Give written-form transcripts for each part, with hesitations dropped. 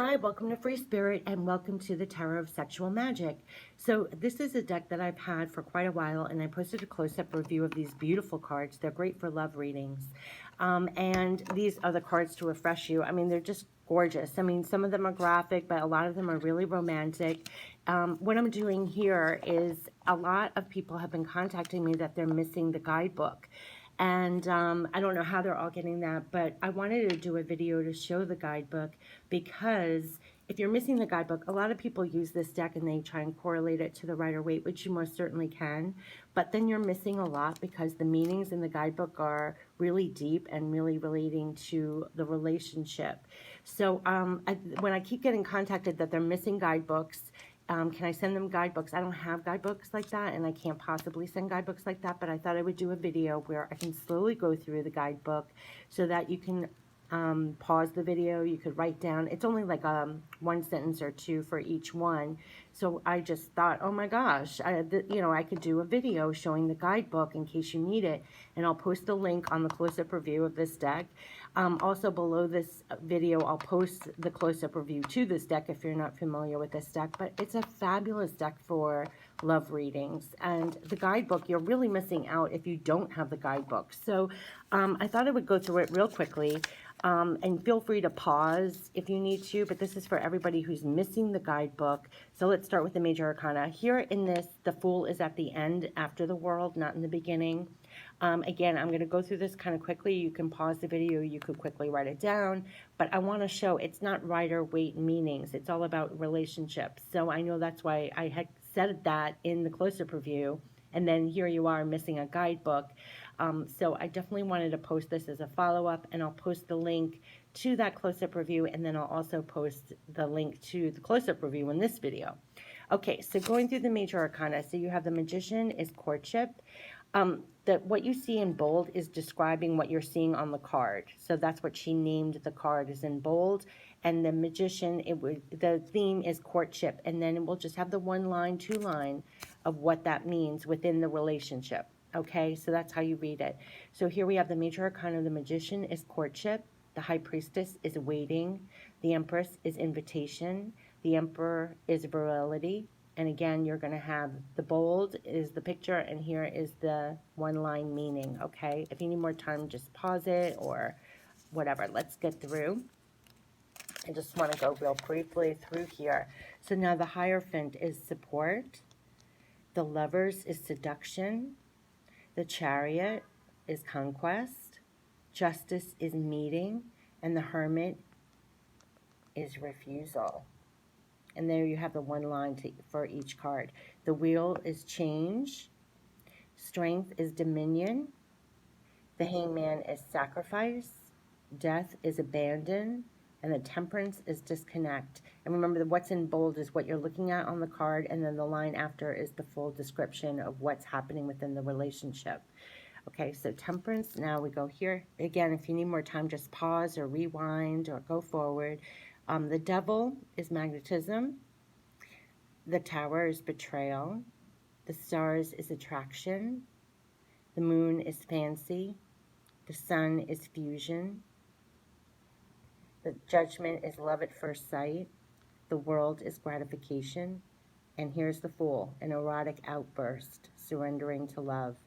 Hi, welcome to Free Spirit and welcome to the Tarot of Sexual Magic. So this is a deck that I've had for quite a while, and I posted a close-up review of these beautiful cards. They're great for love readings. And these are the cards to refresh you. I mean, they're just gorgeous. I mean, some of them are graphic, but a lot of them are really romantic. What I'm doing here is a lot of people have been contacting me that they're missing the guidebook. And I don't know how they're all getting that, but I wanted to do a video to show the guidebook, because if you're missing the guidebook, a lot of people use this deck and they try and correlate it to the Rider-Waite, which you most certainly can, but then you're missing a lot because the meanings in the guidebook are really deep and really relating to the relationship. So when I keep getting contacted that they're missing guidebooks, can I send them guidebooks? I don't have guidebooks like that, and I can't possibly send guidebooks like that, but I thought I would do a video where I can slowly go through the guidebook so that you can pause the video. You could write down. It's only like one sentence or two for each one. So I just thought, oh my gosh, I could do a video showing the guidebook in case you need it, and I'll post a link on the close-up review of this deck. Also below this video, I'll post the close-up review to this deck if you're not familiar with this deck, but it's a fabulous deck for love readings. And the guidebook, you're really missing out if you don't have the guidebook. So I thought I would go through it real quickly. And feel free to pause if you need to, but this is for everybody who's missing the guidebook. So let's start with the major arcana. Here in this, the Fool is at the end after the World, not in the beginning. Again, I'm going to go through this kind of quickly. You can pause the video, you could quickly write it down, but I want to show it's not Rider-Waite meanings. It's all about relationships. So I know that's why I had said that in the close-up review, and then here you are missing a guidebook. So I definitely wanted to post this as a follow-up, and I'll post the link to that close-up review, and then I'll also post the link to the close-up review in this video. Okay, so going through the major arcana, so you have the Magician is courtship. What you see in bold is describing what you're seeing on the card. So that's what she named the card, is in bold. And the Magician, the theme is courtship, and then we'll just have the one line, two line of what that means within the relationship. Okay, so that's how you read it. So here we have the major arcana. The Magician is courtship. The High Priestess is waiting. The Empress is invitation. The Emperor is virility. And again, you're going to have the bold is the picture, and here is the one-line meaning, okay? If you need more time, just pause it or whatever. Let's get through. I just want to go real briefly through here. So now the Hierophant is support. The Lovers is seduction. The Chariot is conquest. Justice is meeting. And the Hermit is refusal. And there you have the one line for each card. The Wheel is change. Strength is dominion. The Hangman is sacrifice. Death is abandon. And the Temperance is disconnect. And remember that what's in bold is what you're looking at on the card, and then the line after is the full description of what's happening within the relationship. Okay, so Temperance, now we go here. Again, if you need more time, just pause or rewind or go forward. The Devil is magnetism. The Tower is betrayal. The Stars is attraction. The Moon is fancy. The Sun is fusion. The Judgment is love at first sight. The World is gratification. And here's the Fool, an erotic outburst, surrendering to love.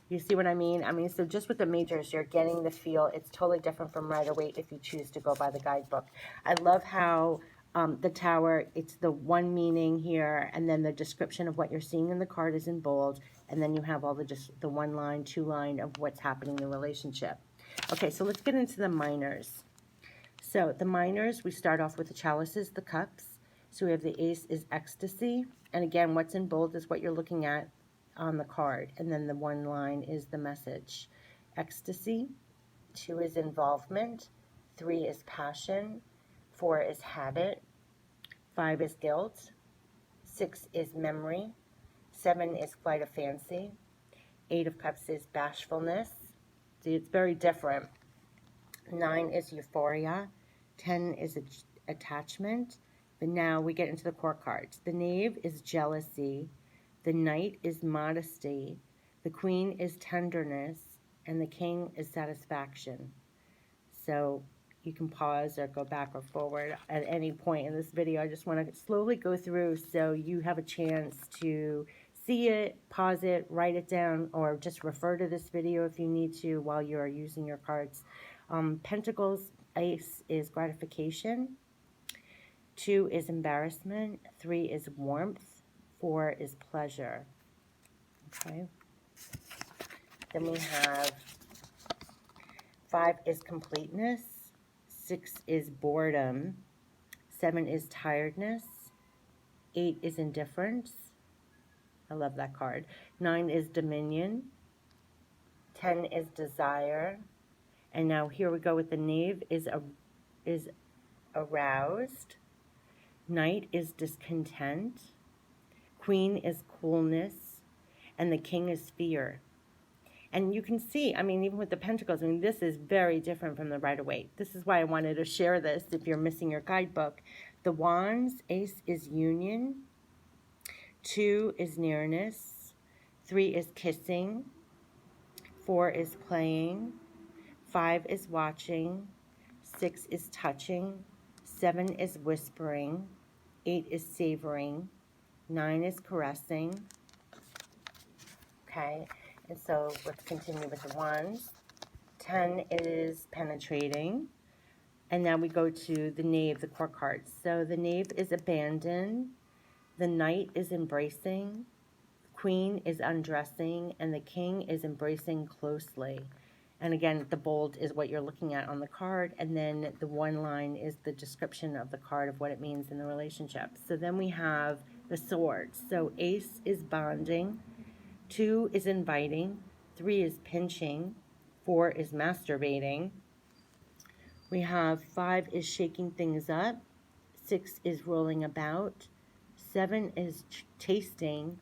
You see what I mean? So just with the majors, you're getting the feel. It's totally different from Rider-Waite if you choose to go by the guidebook. I love how the Tower, it's the one meaning here, and then the description of what you're seeing in the card is in bold, and then you have all the one line, two line of what's happening in the relationship. Okay, so let's get into the minors. So the minors, we start off with the chalices, the cups. So we have the Ace is ecstasy, and again, what's in bold is what you're looking at on the card, and then the one line is the message. Ecstasy. 2 is involvement. 3 is passion. 4 is habit. 5 is guilt. 6 is memory. 7 is flight of fancy. 8 of cups is bashfulness. See, it's very different. 9 is euphoria. 10 is attachment. But now we get into the core cards. The Knave is jealousy. The Knight is modesty. The Queen is tenderness. And the King is satisfaction. So You can pause or go back or forward at any point in this video. I just want to slowly go through so you have a chance to see it, pause it, write it down, or just refer to this video if you need to while you're using your cards. Pentacles, Ace is gratification. 2 is embarrassment. 3 is warmth. 4 is pleasure. Okay. Then we have 5 is completeness. 6 is boredom. 7 is tiredness. 8 is indifference. I love that card. 9 is dominion. 10 is desire. And now here we go with the knave is aroused. Knight is discontent. Queen is coolness. And the king is fear. And you can see, I mean, even with the pentacles, I mean, this is very different from the Rider-Waite. This is why I wanted to share this if you're missing your guidebook. The wands, Ace is union. 2 is nearness. 3 is kissing. 4 is playing. 5 is watching. 6 is touching. 7 is whispering. 8 is savoring. 9 is caressing. Okay, and so let's continue with the wands. 10 is penetrating. And now we go to the knave, the court cards. So the knave is abandon. The knight is embracing. Queen is undressing. And the king is embracing closely. And again, the bold is what you're looking at on the card. And then the one line is the description of the card of what it means in the relationship. So then we have the swords. So Ace is bonding. 2 is inviting. 3 is pinching. 4 is masturbating. We have 5 is shaking things up. 6 is rolling about. 7 is tasting.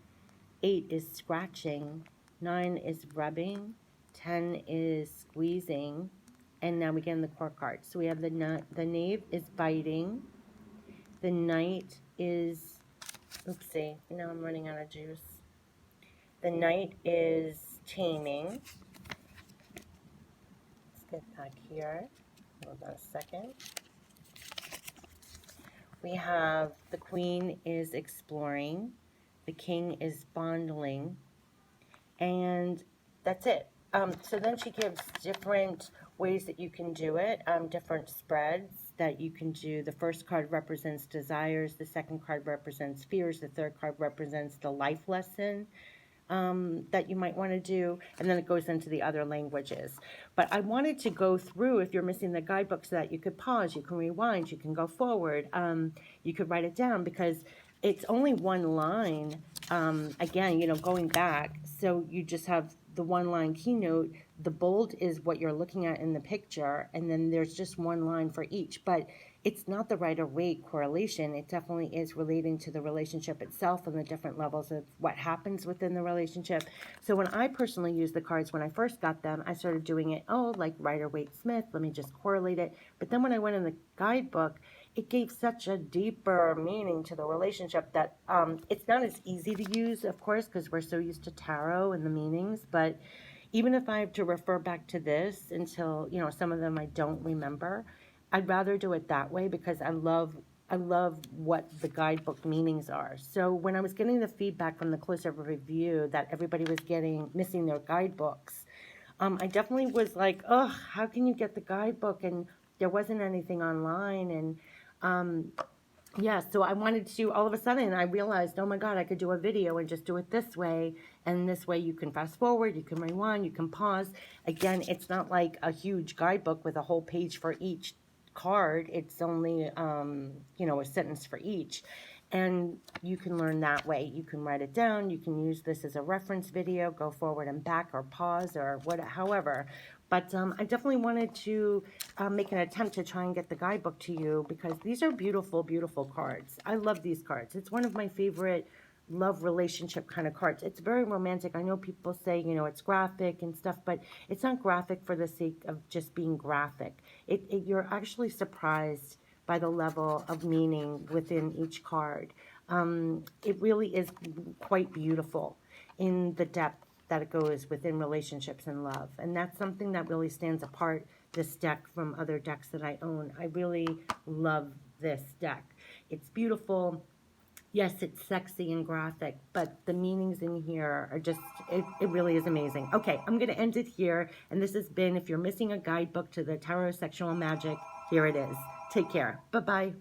8 is scratching. 9 is rubbing. 10 is squeezing. And now we get in the court cards. So we have the knave is biting. The knight is, oopsie, now I'm running out of juice. The knight is taming. Let's get back here. Hold on a second. We have the queen is exploring. The king is fondling. And that's it. So then she gives different ways that you can do it, different spreads that you can do. The first card represents desires. The second card represents fears. The third card represents the life lesson that you might want to do, and then it goes into the other languages. But I wanted to go through, if you're missing the guidebook, so that you could pause, you can rewind, you can go forward, you could write it down, because it's only one line, again, you know, going back, so you just have the one line keynote. The bold is what you're looking at in the picture, and then there's just one line for each, but it's not the Rider-Waite correlation. It definitely is relating to the relationship itself and the different levels of what happens within the relationship. So when I personally used the cards, when I first got them, I started doing it, like Rider-Waite-Smith, let me just correlate it. But then when I went in the guidebook, it gave such a deeper meaning to the relationship that it's not as easy to use, of course, because we're so used to tarot and the meanings. But even if I have to refer back to this until, you know, some of them I don't remember, I'd rather do it that way, because I love what the guidebook meanings are. So when I was getting the feedback from the close-up review that everybody was missing their guidebooks, I definitely was like, oh, how can you get the guidebook? And there wasn't anything online. And yeah, so I wanted to, all of a sudden, I realized, oh my God, I could do a video and just do it this way. And this way you can fast forward, you can rewind, you can pause. Again, it's not like a huge guidebook with a whole page for each card. It's only, you know, a sentence for each. And you can learn that way. You can write it down. You can use this as a reference video, go forward and back, or pause, or however. But I definitely wanted to make an attempt to try and get the guidebook to you, because these are beautiful, beautiful cards. I love these cards. It's one of my favorite love relationship kind of cards. It's very romantic. I know people say, you know, it's graphic and stuff, but it's not graphic for the sake of just being graphic. You're actually surprised by the level of meaning within each card. It really is quite beautiful in the depth that it goes within relationships and love. And that's something that really stands apart this deck from other decks that I own. I really love this deck. It's beautiful. Yes, it's sexy and graphic, but the meanings in here are just, it really is amazing. Okay, I'm going to end it here. And this has been, if you're missing a guidebook to the Tarot of Sexual Magic, here it is. Take care. Bye-bye.